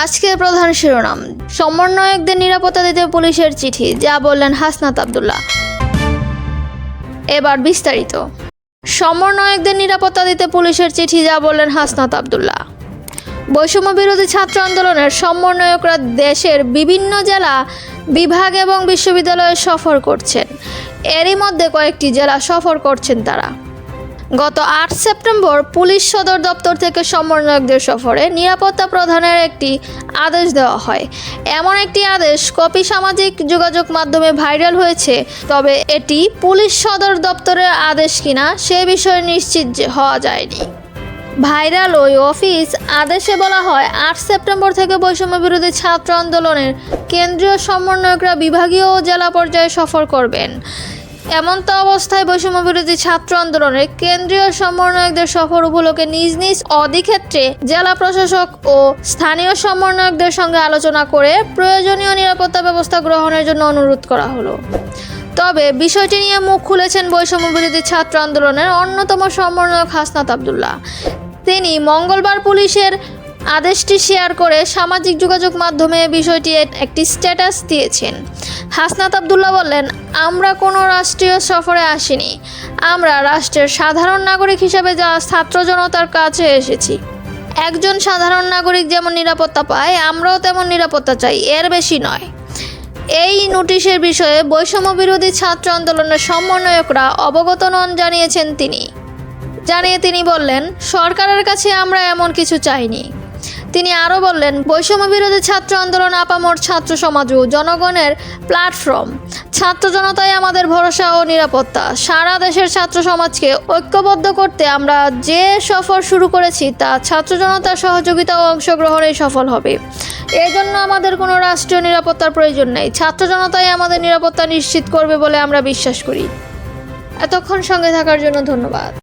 আজকের প্রধান শিরোনাম, সমন্বয়কদের নিরাপত্তা দিতে পুলিশের চিঠি, যা বললেন হাসনাত আব্দুল্লাহ। এবার বিস্তারিত। সমন্বয়কদের নিরাপত্তা দিতে পুলিশের চিঠি, যা বললেন হাসনাত আব্দুল্লাহ। বৈষম্য বিরোধী ছাত্র আন্দোলনের সমন্বয়করা দেশের বিভিন্ন জেলা, বিভাগ এবং বিশ্ববিদ্যালয়ে সফর করছেন। এরই মধ্যে কয়েকটি জেলা সফর করছেন তারা। গত 8 সেপ্টেম্বর পুলিশ সদর দপ্তর থেকে সমন্বয়কদের সফরে নিরাপত্তা প্রদানের একটি আদেশ দেওয়া হয়। এমন একটি আদেশ কপি সামাজিক যোগাযোগ মাধ্যমে ভাইরাল হয়েছে, তবে এটি পুলিশ সদর দপ্তরের আদেশ কিনা সে বিষয়ে নিশ্চিত হওয়া যায়নি। ভাইরাল ওই অফিস আদেশে বলা হয়, 8 সেপ্টেম্বর থেকে বৈষম্য বিরোধী ছাত্র আন্দোলনের কেন্দ্রীয় সমন্বয়করা বিভাগীয় ও জেলা পর্যায়ে সফর করবেন। এমতো অবস্থায় বৈষম্য বিরোধী ছাত্র আন্দোলনের কেন্দ্রীয় সমন্বয়কদের সফর উপলক্ষে নিজ নিজ অধিক্ষেত্রে জেলা প্রশাসক ও স্থানীয় সমন্বয়কদের সঙ্গে আলোচনা করে প্রয়োজনীয় নিরাপত্তা ব্যবস্থা গ্রহণের জন্য অনুরোধ করা হলো। তবে বিষয়টি নিয়ে মুখ খুলেছেন বৈষম্য বিরোধী ছাত্র আন্দোলনের অন্যতম সমন্বয়ক হাসনাত আব্দুল্লাহ। তিনি মঙ্গলবার পুলিশের আদেশটি শেয়ার করে সামাজিক যোগাযোগ মাধ্যমে বিষয়টি একটি স্ট্যাটাস দিয়েছেন। হাসনাত আব্দুল্লাহ বললেন, আমরা কোনো রাষ্ট্রীয় সফরে আসিনি, আমরা রাষ্ট্রের সাধারণ নাগরিক হিসেবে যা ছাত্র জনতার কাছে এসেছি। একজন সাধারণ নাগরিক যেমন নিরাপত্তা পায়, আমরাও তেমন নিরাপত্তা চাই, এর বেশি নয়। এই নোটিশের বিষয়ে বৈষম্য বিরোধী ছাত্র আন্দোলনের সমন্বয়করা অবগত নন জানিয়েছেন তিনি বললেন, সরকারের কাছে আমরা এমন কিছু চাইনি। তিনি আরও বললেন, বৈষম্য বিরোধী ছাত্র আন্দোলন আপামর ছাত্র সমাজ ও জনগণের প্ল্যাটফর্ম। ছাত্র জনতাই আমাদের ভরসা ও নিরাপত্তা। সারা দেশের ছাত্র সমাজকে ঐক্যবদ্ধ করতে আমরা যে সফর শুরু করেছি তা ছাত্র জনতার সহযোগিতা ও অংশগ্রহণেই সফল হবে। এই জন্য আমাদের কোনো রাষ্ট্রীয় নিরাপত্তার প্রয়োজন নেই। ছাত্র জনতাই আমাদের নিরাপত্তা নিশ্চিত করবে বলে আমরা বিশ্বাস করি। এতক্ষণ সঙ্গে থাকার জন্য ধন্যবাদ।